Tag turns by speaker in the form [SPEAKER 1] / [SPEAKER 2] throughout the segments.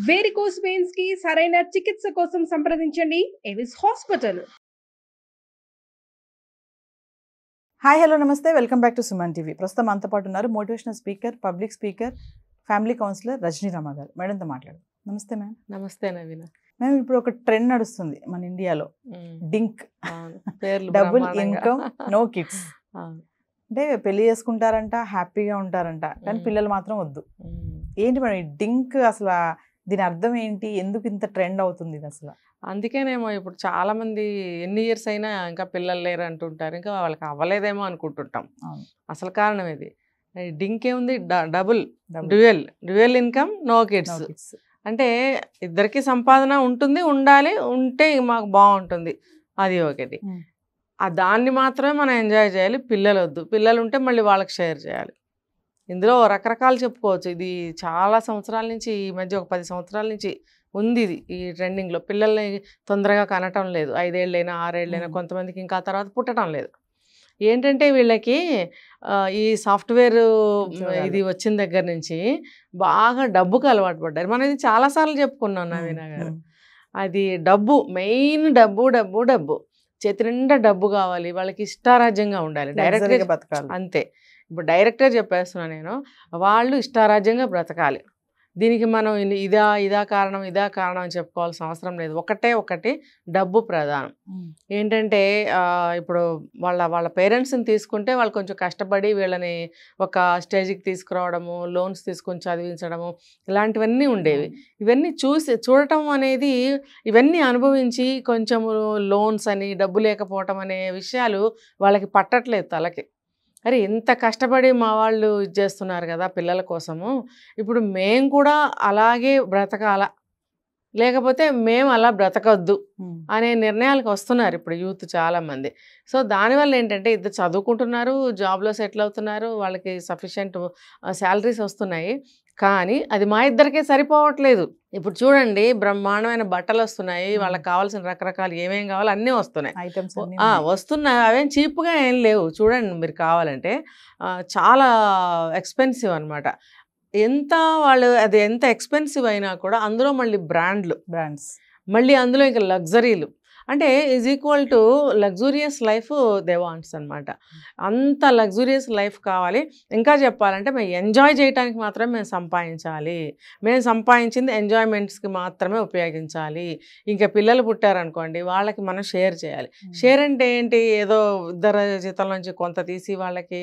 [SPEAKER 1] Varicose veins కి సరైన చికిత్స కోసం సంప్రదించండి ఎవిస్ హాస్పిటల్.
[SPEAKER 2] హాయ్ హలో నమస్తే, welcome back to Suman TV. ప్రస్తుతం మనతో పాటు ఉన్నారు motivational speaker, public speaker, family counsellor Rajani Rama garu. మేడంతో మాట్లాడు. నమస్తే మ్యామ్.
[SPEAKER 3] నమస్తే నవీన.
[SPEAKER 2] మ్యామ్, ఇప్పుడు ఒక ట్రెండ్ నడుస్తుంది మన ఇండియాలో, DINK, double income no kids. అంటే పెళ్లి చేసుకుంటారంట, హ్యాపీగా ఉంటారంట, కానీ పిల్లలు మాత్రం వద్దు. ఏంటి మేడం ఈ డింక్? అసలు దీని అర్థం ఏంటి? ఎందుకు ఇంత ట్రెండ్ అవుతుంది ఇది అసలు?
[SPEAKER 3] అందుకేనేమో ఇప్పుడు చాలా మంది ఎన్ని ఇయర్స్ అయినా ఇంకా పిల్లలు లేరు అంటుంటారు, ఇంకా వాళ్ళకి అవ్వలేదేమో అనుకుంటుంటాం. అసలు కారణం ఇది. డింక్ ఏముంది, double, dual income no kids. అంటే ఇద్దరికి సంపాదన ఉంటుంది, ఉండాలి, ఉంటే మాకు బాగుంటుంది, అది ఒకటి. దాన్ని మాత్రమే మనం ఎంజాయ్ చేయాలి. పిల్లలు వద్దు. పిల్లలు ఉంటే మళ్ళీ వాళ్ళకి షేర్ చేయాలి. ఇందులో రకరకాలు చెప్పుకోవచ్చు. ఇది చాలా సంవత్సరాల నుంచి, ఈ మధ్య ఒక 10 సంవత్సరాల నుంచి ఉంది ఇది, ఈ ట్రెండింగ్లో. పిల్లల్ని తొందరగా కనటం లేదు, 5 ఏళ్ళైనా 6 ఏళ్ళైనా, కొంతమందికి ఇంకా తర్వాత పుట్టడం లేదు. ఏంటంటే వీళ్ళకి ఈ సాఫ్ట్వేర్ ఇది వచ్చిన దగ్గర నుంచి బాగా డబ్బుకు అలవాటు పడ్డారు. మనం ఇది చాలాసార్లు చెప్పుకున్నాం నవీన గారు. అది డబ్బు, మెయిన్ డబ్బు డబ్బు డబ్బు. చేతి నిండా డబ్బు కావాలి, వాళ్ళకి ఇష్టారాజ్యంగా ఉండాలి, డైరెక్ట్గా బతకాలి. అంతే. ఇప్పుడు డైరెక్ట్గా చెప్పేస్తున్నా నేను, వాళ్ళు ఇష్టారాజ్యంగా బ్రతకాలి. దీనికి మనం ఇదా కారణం అని చెప్పుకోవాల్సిన అవసరం లేదు. ఒకటి డబ్బు ప్రధానం. ఏంటంటే ఇప్పుడు వాళ్ళ పేరెంట్స్ని తీసుకుంటే వాళ్ళు కొంచెం కష్టపడి వీళ్ళని ఒక స్టేజ్కి తీసుకురావడము, లోన్స్ తీసుకొని చదివించడము, ఇలాంటివన్నీ ఉండేవి. ఇవన్నీ చూడటం అనేది, ఇవన్నీ అనుభవించి కొంచెం లోన్స్ అని, డబ్బు లేకపోవటం అనే విషయాలు వాళ్ళకి పట్టట్లేదు తలకి. అరే ఎంత కష్టపడి మా వాళ్ళు ఇది చేస్తున్నారు కదా పిల్లల కోసము, ఇప్పుడు మేము కూడా అలాగే బ్రతకాల, లేకపోతే మేము అలా బ్రతకద్దు అనే నిర్ణయాలకు వస్తున్నారు ఇప్పుడు యూత్ చాలామంది. సో దానివల్ల ఏంటంటే ఇద్దరు చదువుకుంటున్నారు, జాబ్లో సెటిల్ అవుతున్నారు, వాళ్ళకి సఫిషియెంట్ శాలరీస్ వస్తున్నాయి, కానీ అది మా ఇద్దరికే సరిపోవట్లేదు. ఇప్పుడు చూడండి, బ్రహ్మాండమైన బట్టలు వస్తున్నాయి, వాళ్ళకి కావాల్సిన రకరకాలు ఏమేం కావాలో అన్నీ వస్తున్నాయి, వస్తున్నాయి. అవేం చీప్గా ఏం లేవు. చూడండి మీరు కావాలంటే చాలా ఎక్స్పెన్సివ్ అనమాట. అది ఎంత ఎక్స్పెన్సివ్ అయినా కూడా అందులో మళ్ళీ బ్రాండ్స్, మళ్ళీ అందులో ఇంకా లగ్జరీలు, అంటే is equal to luxurious life they wants అనమాట. అంత లగ్జూరియస్ లైఫ్ కావాలి. ఇంకా చెప్పాలంటే మేము ఎంజాయ్ చేయడానికి మాత్రమే మేము సంపాదించాలి, మేము సంపాదించింది ఎంజాయ్మెంట్స్కి మాత్రమే ఉపయోగించాలి. ఇంకా పిల్లలు పుట్టారనుకోండి, వాళ్ళకి మనం షేర్ చేయాలి. షేర్ అంటే ఏంటి, ఏదో ఇద్దరు జీతం నుంచి కొంత తీసి వాళ్ళకి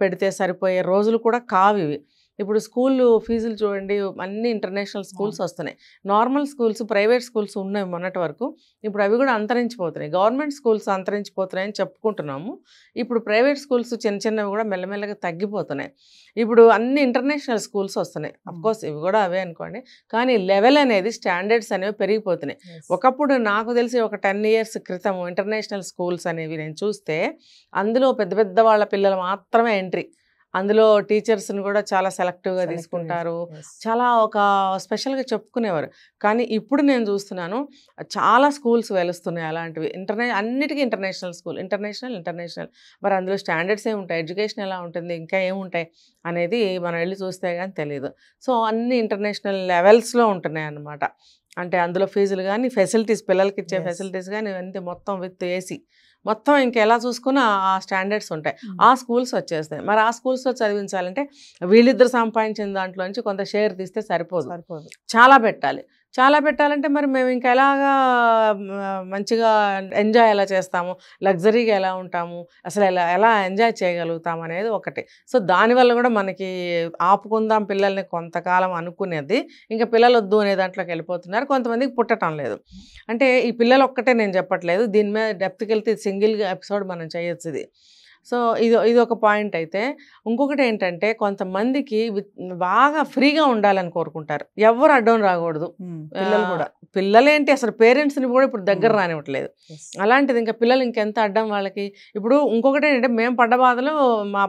[SPEAKER 3] పెడితే సరిపోయే రోజులు కూడా కావు ఇవి. ఇప్పుడు స్కూల్ ఫీజులు చూడండి, అన్ని ఇంటర్నేషనల్ స్కూల్స్ వస్తున్నాయి. నార్మల్ స్కూల్స్, ప్రైవేట్ స్కూల్స్ ఉన్నాయి మొన్నటి వరకు, ఇప్పుడు అవి కూడా అంతరించిపోతున్నాయి. గవర్నమెంట్ స్కూల్స్ అంతరించిపోతున్నాయని చెప్పుకుంటున్నాము, ఇప్పుడు ప్రైవేట్ స్కూల్స్ చిన్నవి కూడా మెల్లమెల్లగా తగ్గిపోతున్నాయి. ఇప్పుడు అన్ని ఇంటర్నేషనల్ స్కూల్స్ వస్తున్నాయి. అఫ్కోర్స్ ఇవి కూడా అవే అనుకోండి, కానీ లెవెల్ అనేది, స్టాండర్డ్స్ అనేవి పెరిగిపోతున్నాయి. ఒకప్పుడు నాకు తెలిసి ఒక 10 years క్రితం ఇంటర్నేషనల్ స్కూల్స్ అనేవి నేను చూస్తే, అందులో పెద్ద పెద్ద వాళ్ళ పిల్లలు మాత్రమే ఎంట్రీ. అందులో టీచర్స్ని కూడా చాలా సెలెక్టివ్గా తీసుకుంటారు, చాలా ఒక స్పెషల్గా చెప్పుకునేవారు. కానీ ఇప్పుడు నేను చూస్తున్నాను చాలా స్కూల్స్ వెలుస్తున్నాయి అలాంటివి. అన్నిటికీ ఇంటర్నేషనల్. మరి అందులో స్టాండర్డ్స్ ఏముంటాయి, ఎడ్యుకేషన్ ఎలా ఉంటుంది, ఇంకా ఏముంటాయి అనేది మనం వెళ్ళి చూస్తే కానీ తెలియదు. సో అన్ని ఇంటర్నేషనల్ లెవెల్స్లో ఉంటున్నాయి అన్నమాట. అంటే అందులో ఫీజులు కానీ, ఫెసిలిటీస్, పిల్లలకి ఇచ్చే ఫెసిలిటీస్ కానీ ఇవన్నీ మొత్తం విత్ ఏసీ, మొత్తం ఇంకెలా చూసుకున్నా ఆ స్టాండర్డ్స్ ఉంటాయి. ఆ స్కూల్స్ వచ్చేస్తాయి. మరి ఆ స్కూల్స్లో చదివించాలంటే వీళ్ళిద్దరు సంపాదించిన దాంట్లో నుంచి కొంత షేర్ తీస్తే సరిపోదు, చాలా పెట్టాలంటే మరి మేము ఇంకా ఎలాగా మంచిగా ఎంజాయ్ ఎలా చేస్తాము, లగ్జరీగా ఎలా ఉంటాము, అసలు ఎలా ఎంజాయ్ చేయగలుగుతాము అనేది ఒకటి. సో దానివల్ల కూడా మనకి ఆపుకుందాం పిల్లల్ని కొంతకాలం అనుకునేది, ఇంకా పిల్లలు వద్దు అనే దాంట్లోకి వెళ్ళిపోతున్నారు. కొంతమందికి పుట్టడం లేదు. అంటే ఈ పిల్లలు ఒక్కటే నేను చెప్పట్లేదు, దీని మీద డెప్త్కి వెళ్తే సింగిల్గా ఎపిసోడ్ మనం చేయొచ్చు ఇది. సో ఇది ఒక పాయింట్. అయితే ఇంకొకటి ఏంటంటే, కొంతమందికి బాగా ఫ్రీగా ఉండాలని కోరుకుంటారు, ఎవరు అడ్డం రాకూడదు. పిల్లలేంటి అసలు పేరెంట్స్ని కూడా ఇప్పుడు దగ్గర రానివ్వట్లేదు. అలాంటిది ఇంకా పిల్లలు ఇంకెంత అడ్డం వాళ్ళకి. ఇప్పుడు ఇంకొకటి ఏంటంటే, మేము పడ్డ బాధలు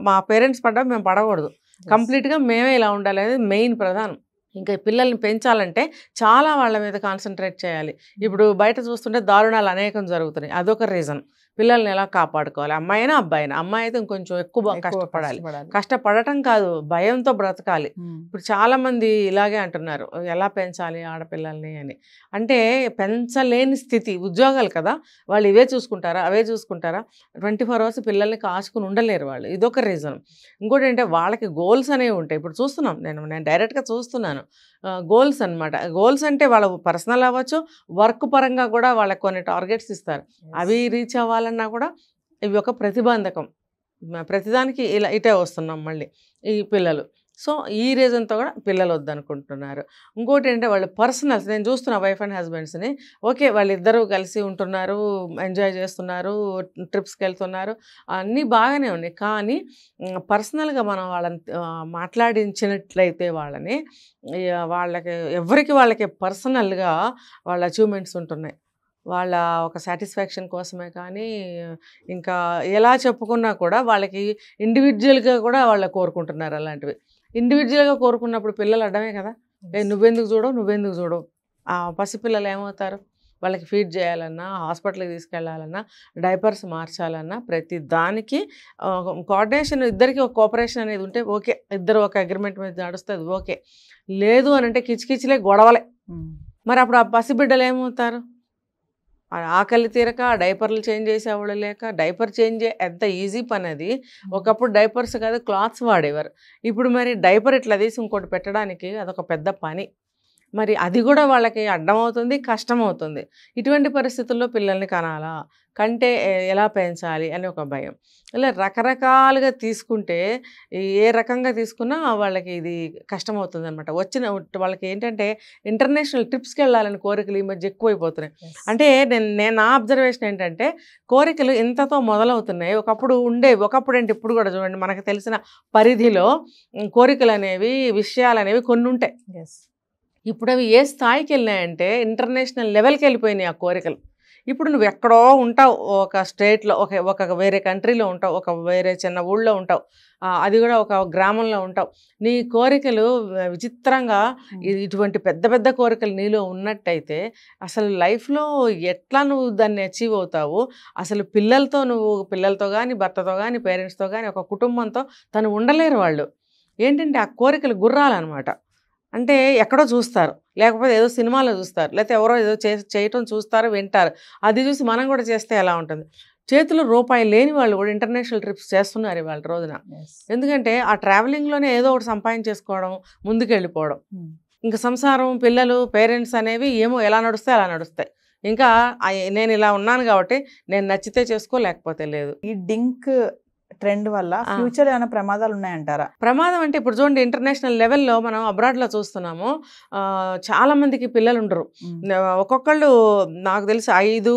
[SPEAKER 3] మా పేరెంట్స్ పడ్డా మేము పడకూడదు, కంప్లీట్గా మేమే ఇలా ఉండాలి అనేది మెయిన్ ప్రధానం. ఇంకా పిల్లల్ని పెంచాలంటే చాలా వాళ్ళ మీద కాన్సన్ట్రేట్ చేయాలి. ఇప్పుడు బయట చూస్తుంటే దారుణాలు అనేకం జరుగుతున్నాయి, అదొక రీజన్. పిల్లల్ని ఎలా కాపాడుకోవాలి, అమ్మాయి అయినా అబ్బాయి అయినా. అమ్మాయి అయితే ఇంకొంచెం ఎక్కువ కష్టపడాలి. కష్టపడటం కాదు, భయంతో బ్రతకాలి. ఇప్పుడు చాలామంది ఇలాగే అంటున్నారు, ఎలా పెంచాలి ఆడపిల్లల్ని అని. అంటే పెంచలేని స్థితి, ఉద్యోగాలు కదా, వాళ్ళు ఇవే చూసుకుంటారా అవే చూసుకుంటారా, 24 hours పిల్లల్ని కాచుకుని ఉండలేరు వాళ్ళు. ఇదొక రీజన్. ఇంకోటి ఏంటంటే వాళ్ళకి గోల్స్ అనేవి ఉంటాయి. ఇప్పుడు చూస్తున్నాం, నేను డైరెక్ట్గా చూస్తున్నాను గోల్స్ అనమాట. గోల్స్ అంటే వాళ్ళ పర్సనల్ అవ్వచ్చు, వర్క్ పరంగా కూడా వాళ్ళకి కొన్ని టార్గెట్స్ ఇస్తారు. అవి రీచ్ అవ్వాలన్నా కూడా ఇవి ఒక ప్రతిబంధకం. ప్రతిదానికి ఇలా ఇటే వస్తున్నాం మళ్ళీ ఈ పిల్లలు. సో ఈ రీజన్తో కూడా పిల్లలు వద్దనుకుంటున్నారు. ఇంకోటి ఏంటంటే వాళ్ళు పర్సనల్స్, నేను చూస్తున్నా వైఫ్ అండ్ హస్బెండ్స్ని, ఓకే వాళ్ళిద్దరూ కలిసి ఉంటున్నారు, ఎంజాయ్ చేస్తున్నారు, ట్రిప్స్కి వెళ్తున్నారు, అన్నీ బాగానే ఉన్నాయి. కానీ పర్సనల్గా మనం వాళ్ళని మాట్లాడించినట్లయితే వాళ్ళని, వాళ్ళకి పర్సనల్గా వాళ్ళ అచీవ్మెంట్స్ ఉంటున్నాయి. వాళ్ళ ఒక సాటిస్ఫాక్షన్ కోసమే కానీ ఇంకా ఎలా చెప్పుకున్నా కూడా వాళ్ళకి ఇండివిజువల్గా కూడా వాళ్ళు కోరుకుంటున్నారు. అలాంటివి ఇండివిజువల్గా కోరుకున్నప్పుడు పిల్లలు అడ్డమే కదా. నువ్వెందుకు చూడవు. ఆ పసిపిల్లలు ఏమవుతారు, వాళ్ళకి ఫీడ్ చేయాలన్నా, హాస్పిటల్కి తీసుకెళ్లాలన్నా, డైపర్స్ మార్చాలన్నా, ప్రతి దానికి కోఆర్డినేషన్, ఇద్దరికి ఒక కోఆపరేషన్ అనేది ఉంటే ఓకే, ఇద్దరు ఒక అగ్రిమెంట్ మీద నడుస్తుంది ఓకే. లేదు అని అంటే కిచకిచలే, గొడవలే. మరి అప్పుడు ఆ పసిబిడ్డలు ఏమవుతారు, ఆకలి తీరక డైపర్లు చేంజ్ చేసేవాళ్ళు లేక. డైపర్ చేంజ్ ఎంత ఈజీ పని అది. ఒకప్పుడు డైపర్స్ కాదు క్లాత్స్ వాడేవారు. ఇప్పుడు మరి డైపర్ ఇట్లా తీసి ఇంకోటి పెట్టడానికి అదొక పెద్ద పని. మరి అది కూడా వాళ్ళకి అడ్డమవుతుంది, కష్టమవుతుంది. ఇటువంటి పరిస్థితుల్లో పిల్లల్ని కనాలా, కంటే ఎలా పెంచాలి అని ఒక భయం. ఇలా రకరకాలుగా తీసుకుంటే ఏ రకంగా తీసుకున్నా వాళ్ళకి ఇది కష్టమవుతుంది అనమాట. వాళ్ళకి ఏంటంటే ఇంటర్నేషనల్ ట్రిప్స్కి వెళ్ళాలని కోరికలు ఈ మధ్య ఎక్కువైపోతున్నాయి. అంటే నా అబ్జర్వేషన్ ఏంటంటే కోరికలు ఇంతతో మొదలవుతున్నాయి. ఒకప్పుడు అంటే ఇప్పుడు కూడా చూడండి, మనకు తెలిసిన పరిధిలో కోరికలు అనేవి, విషయాలు అనేవి కొన్ని ఉంటాయి. ఇప్పుడు అవి ఏ స్థాయికి వెళ్ళినాయంటే ఇంటర్నేషనల్ లెవెల్కి వెళ్ళిపోయినాయి ఆ కోరికలు. ఇప్పుడు నువ్వు ఎక్కడో ఉంటావు, ఒక స్టేట్లో, ఒక వేరే కంట్రీలో ఉంటావు, ఒక వేరే చిన్న ఊళ్ళో ఉంటావు, అది కూడా ఒక గ్రామంలో ఉంటావు. నీ కోరికలు విచిత్రంగా, ఇటువంటి పెద్ద పెద్ద కోరికలు నీలో ఉన్నట్టయితే అసలు లైఫ్లో ఎట్లా నువ్వు దాన్ని అచీవ్ అవుతావు, అసలు పిల్లలతో కానీ, భర్తతో కానీ, పేరెంట్స్తో కానీ, ఒక కుటుంబంతో తను ఉండలేరు వాళ్ళు. ఏంటంటే ఆ కోరికలు గుర్రాలన్నమాట. అంటే ఎక్కడో చూస్తారు, లేకపోతే ఏదో సినిమాలో చూస్తారు, లేకపోతే ఎవరో ఏదో చేయటం చూస్తారు, వింటారు. అది చూసి మనం కూడా చేస్తే ఎలా ఉంటుంది. చేతిలో రూపాయి లేని వాళ్ళు కూడా ఇంటర్నేషనల్ ట్రిప్స్ చేస్తున్నారు ఇవాళ రోజున. ఎందుకంటే ఆ ట్రావెలింగ్లోనే ఏదో ఒకటి సంపాదించేసుకోవడం, ముందుకు వెళ్ళిపోవడం. ఇంకా సంసారం, పిల్లలు, పేరెంట్స్ అనేవి ఏమో ఎలా నడుస్తాయి అలా నడుస్తాయి. ఇంకా నేను ఇలా ఉన్నాను కాబట్టి నేను నచ్చితే చేసుకో, లేకపోతే లేదు.
[SPEAKER 2] ఈ డింక్ ట్రెండ్ వల్ల ఫ్యూచర్ ఏమైనా ప్రమాదాలు ఉన్నాయంటారా?
[SPEAKER 3] ప్రమాదం అంటే ఇప్పుడు చూడండి, ఇంటర్నేషనల్ లెవెల్లో మనం అబ్రాడ్లో చూస్తున్నాము, చాలా మందికి పిల్లలు ఉండరు. ఒక్కొక్కళ్ళు నాకు తెలిసి 5,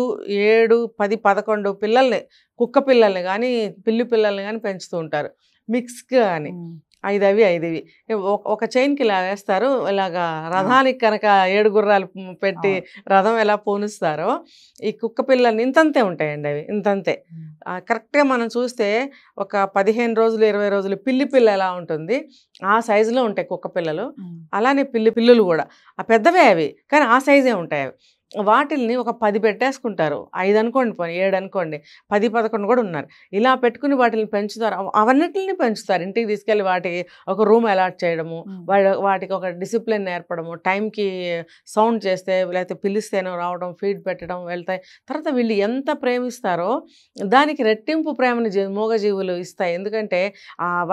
[SPEAKER 3] 7, 10, 11 పిల్లల్ని, కుక్క పిల్లల్ని కానీ, పిల్లి పిల్లల్ని కానీ పెంచుతూ ఉంటారు, మిక్స్ కానీ. 5 అవి 5 ఇవి ఒక చైన్కి ఇలా వేస్తారు. ఇలాగా రథానికి కనుక 7 గుర్రాలు పెట్టి రథం ఎలా పూనిస్తారో ఈ కుక్క పిల్లల్ని ఇంతంతే ఉంటాయండి. అవి ఇంతంతే. కరెక్ట్గా మనం చూస్తే ఒక 15 రోజులు 20 రోజులు పిల్ల ఎలా ఉంటుంది ఆ సైజులో ఉంటాయి కుక్క పిల్లలు. అలానే పిల్లులు కూడా ఆ పెద్దవే అవి, కానీ ఆ సైజే ఉంటాయి అవి. వాటిల్ని ఒక 10 పెట్టేసుకుంటారు, 5 అనుకోండి, 7 అనుకోండి, 10, 11 కూడా ఉన్నారు. ఇలా పెట్టుకుని వాటిని పెంచుతారు. అవన్నిటిని పెంచుతారు. ఇంటికి తీసుకెళ్ళి వాటికి ఒక రూమ్ అలాట్ చేయడము, వాటికి ఒక డిసిప్లిన్ నేర్పడము, టైంకి సౌండ్ చేస్తే లేకపోతే పిలిస్తేనో రావడం, ఫీడ్ పెట్టడం, వెళ్తాయి. తర్వాత వీళ్ళు ఎంత ప్రేమిస్తారో దానికి రెట్టింపు ప్రేమని మూగజీవులు ఇస్తాయి. ఎందుకంటే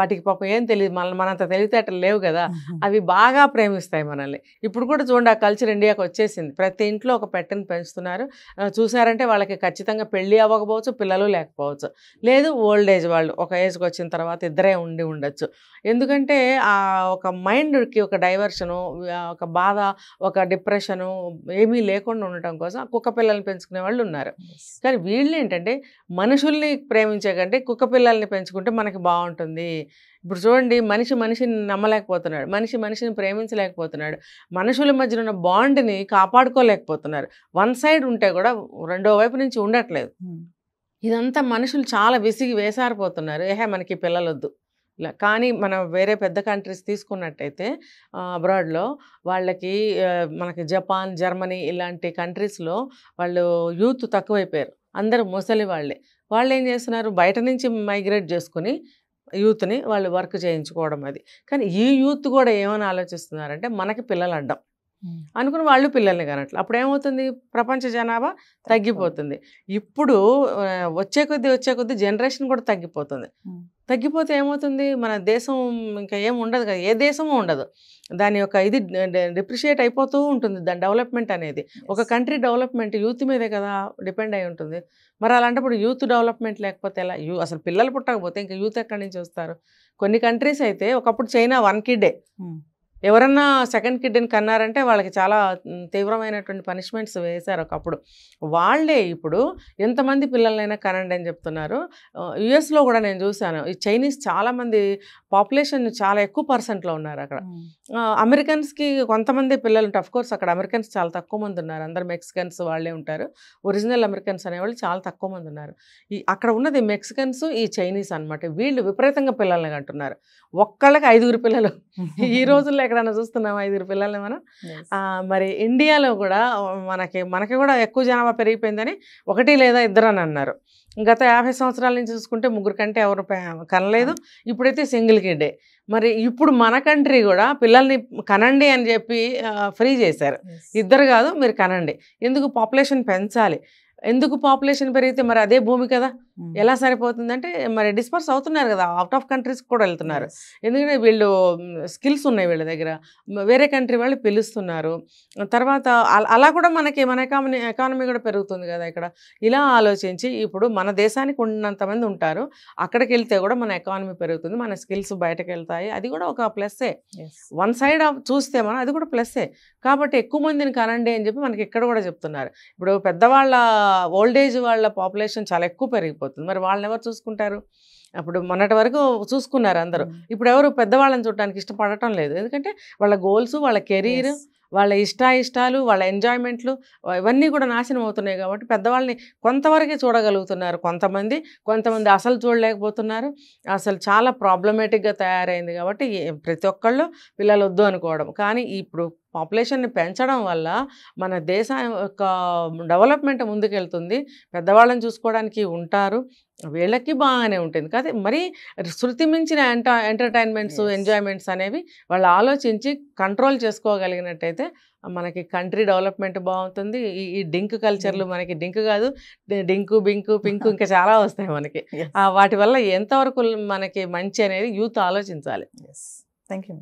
[SPEAKER 3] వాటికి పాపం ఏం తెలియదు, మనంత తెలివితేటలు లేవు కదా, అవి బాగా ప్రేమిస్తాయి మనల్ని. ఇప్పుడు కూడా చూడండి, ఆ కల్చర్ ఇండియాకి వచ్చేసింది. ప్రతి ఇంట్లో ఒక పెట్టుని పెంచుతున్నారు. చూసారంటే వాళ్ళకి ఖచ్చితంగా పెళ్ళి అవ్వకపోవచ్చు, పిల్లలు లేకపోవచ్చు, లేదు ఓల్డ్ ఏజ్ వాళ్ళు ఒక ఏజ్కి వచ్చిన తర్వాత ఇద్దరే ఉండొచ్చు. ఎందుకంటే ఒక మైండ్కి ఒక డైవర్షను, ఒక బాధ, ఒక డిప్రెషను ఏమీ లేకుండా ఉండటం కోసం కుక్క పిల్లల్ని పెంచుకునే వాళ్ళు ఉన్నారు. కానీ వీళ్ళు ఏంటంటే మనుషుల్ని ప్రేమించే కంటే కుక్క పిల్లల్ని పెంచుకుంటే మనకి బాగుంటుంది. ఇప్పుడు చూడండి, మనిషిని నమ్మలేకపోతున్నాడు, మనిషిని ప్రేమించలేకపోతున్నాడు, మనుషుల మధ్యన ఉన్న బాండ్ని కాపాడుకోలేకపోతున్నారు. వన్ సైడ్ ఉంటే కూడా రెండో వైపు నుంచి ఉండట్లేదు. ఇదంతా మనుషులు చాలా వేసారిపోతున్నారు. మనకి పిల్లలొద్దు ఇలా. కానీ మనం వేరే పెద్ద కంట్రీస్ తీసుకున్నట్టయితే అబ్రాడ్లో వాళ్ళకి, మనకి జపాన్, జర్మనీ ఇలాంటి కంట్రీస్లో వాళ్ళు యూత్ తక్కువైపోయారు, అందరూ ముసలి వాళ్ళే. వాళ్ళు ఏం చేస్తున్నారు, బయట నుంచి మైగ్రేట్ చేసుకుని యూత్ని వాళ్ళు వర్క్ చేయించుకోవడం. అది కానీ ఈ యూత్ కూడా ఏమని ఆలోచిస్తున్నారంటే మనకి పిల్లలు అడ్డం అనుకుని వాళ్ళు పిల్లల్ని కనట్లు. అప్పుడు ఏమవుతుంది, ప్రపంచ జనాభా తగ్గిపోతుంది. ఇప్పుడు వచ్చే కొద్దీ జనరేషన్ కూడా తగ్గిపోతుంది. తగ్గిపోతే ఏమవుతుంది, మన దేశం ఇంకా ఏం ఉండదు కదా, ఏ దేశము ఉండదు. దాని యొక్క ఇది డిప్రిషియేట్ అయిపోతూ ఉంటుంది, దాని డెవలప్మెంట్ అనేది. ఒక కంట్రీ డెవలప్మెంట్ యూత్ మీదే కదా డిపెండ్ అయి ఉంటుంది. మరి అలాంటప్పుడు యూత్ డెవలప్మెంట్ లేకపోతే ఎలా? అసలు పిల్లలు పుట్టకపోతే ఇంకా యూత్ ఎక్కడి నుంచి వస్తారు? కొన్ని కంట్రీస్ అయితే ఒకప్పుడు చైనా 1 కిడ్డే, ఎవరన్నా సెకండ్ కిడ్ని కన్నారంటే వాళ్ళకి చాలా తీవ్రమైనటువంటి పనిష్మెంట్స్ వేశారు ఒకప్పుడు. వాళ్ళే ఇప్పుడు ఎంతమంది పిల్లలైనా కనండి అని చెప్తున్నారు. యుఎస్లో కూడా నేను చూశాను, ఈ చైనీస్ చాలామంది పాపులేషన్ చాలా ఎక్కువ పర్సెంట్లో ఉన్నారు అక్కడ. అమెరికన్స్కి కొంతమంది పిల్లలు ఉంటారు, అఫ్కోర్స్ అక్కడ అమెరికన్స్ చాలా తక్కువ మంది ఉన్నారు, అందరు మెక్సికన్స్ వాళ్ళే ఉంటారు. ఒరిజినల్ అమెరికన్స్ అనేవాళ్ళు చాలా తక్కువ మంది ఉన్నారు. అక్కడ ఉన్నది మెక్సికన్స్, ఈ చైనీస్ అనమాట. వీళ్ళు విపరీతంగా పిల్లల్ని కంటున్నారు, ఒక్కళ్ళకి 5 పిల్లలు. ఈ రోజుల్లో ఎక్కడన్నా చూస్తున్నాం 5 పిల్లల్ని మనం? మరి ఇండియాలో కూడా మనకి కూడా ఎక్కువ జనాభా పెరిగిపోయిందని 1 లేదా 2 అని అన్నారు. గత 50 సంవత్సరాల నుంచి చూసుకుంటే 3 కంటే ఎవరు కనలేదు. ఇప్పుడైతే సింగిల్ కిడ్డే. మరి ఇప్పుడు మన కంట్రీ కూడా పిల్లల్ని కనండి అని చెప్పి ఫ్రీ చేశారు. 2 కాదు, మీరు కనండి. ఎందుకు? పాపులేషన్ పెంచాలి. ఎందుకు పాపులేషన్ పెరిగితే మరి అదే భూమి కదా, ఎలా సరిపోతుందంటే మరి డిస్పర్స్ అవుతున్నారు కదా, అవుట్ ఆఫ్ కంట్రీస్ కూడా వెళ్తున్నారు. ఎందుకంటే వీళ్ళు స్కిల్స్ ఉన్నాయి వీళ్ళ దగ్గర, వేరే కంట్రీ వాళ్ళు పిలుస్తున్నారు. తర్వాత అలా కూడా మన ఎకానమీ కూడా పెరుగుతుంది కదా ఇక్కడ. ఇలా ఆలోచించి ఇప్పుడు మన దేశానికి ఉన్నంతమంది ఉంటారు, అక్కడికి వెళ్తే కూడా మన ఎకానమీ పెరుగుతుంది, మన స్కిల్స్ బయటకు వెళ్తాయి. అది కూడా ఒక ప్లస్సే. వన్ సైడ్ చూస్తే మనం అది కూడా ప్లస్సే. కాబట్టి ఎక్కువ మందిని కనండి అని చెప్పి మనకి ఇక్కడ కూడా చెప్తున్నారు. ఇప్పుడు పెద్దవాళ్ళ ఓల్డ్ ఏజ్ వాళ్ళ పాపులేషన్ చాలా ఎక్కువ పెరిగిపోతుంది. మరి వాళ్ళని ఎవరు చూసుకుంటారు? అప్పుడు మొన్నటి వరకు చూసుకున్నారు అందరూ, ఇప్పుడు ఎవరు పెద్దవాళ్ళని చూడడానికి ఇష్టపడటం లేదు. ఎందుకంటే వాళ్ళ గోల్స్, వాళ్ళ కెరీర్, వాళ్ళ ఇష్టాలు, వాళ్ళ ఎంజాయ్మెంట్లు ఇవన్నీ కూడా నాశనం అవుతున్నాయి. కాబట్టి పెద్దవాళ్ళని కొంతవరకే చూడగలుగుతున్నారు కొంతమంది అసలు చూడలేకపోతున్నారు. అసలు చాలా ప్రాబ్లమేటిక్గా తయారైంది. కాబట్టి ప్రతి ఒక్కళ్ళు పిల్లలు వద్దు అనుకోవడం. కానీ ఇప్పుడు పాపులేషన్ని పెంచడం వల్ల మన దేశం యొక్క డెవలప్మెంట్ ముందుకెళ్తుంది. పెద్దవాళ్ళని చూసుకోవడానికి ఉంటారు, వీళ్ళకి బాగానే ఉంటుంది. కాదు మరి శృతి మించిన ఎంటర్టైన్మెంట్స్, ఎంజాయ్మెంట్స్ అనేవి వాళ్ళు ఆలోచించి కంట్రోల్ చేసుకోగలిగినట్టయితే మనకి కంట్రీ డెవలప్మెంట్ బాగుంటుంది. ఈ డింక్ కల్చర్లు, మనకి డింక్ కాదు, డింకు, బింకు, పింకు ఇంకా చాలా వస్తాయి మనకి. వాటి వల్ల ఎంతవరకు మనకి మంచి అనేది యూత్ ఆలోచించాలి.
[SPEAKER 2] Thank you.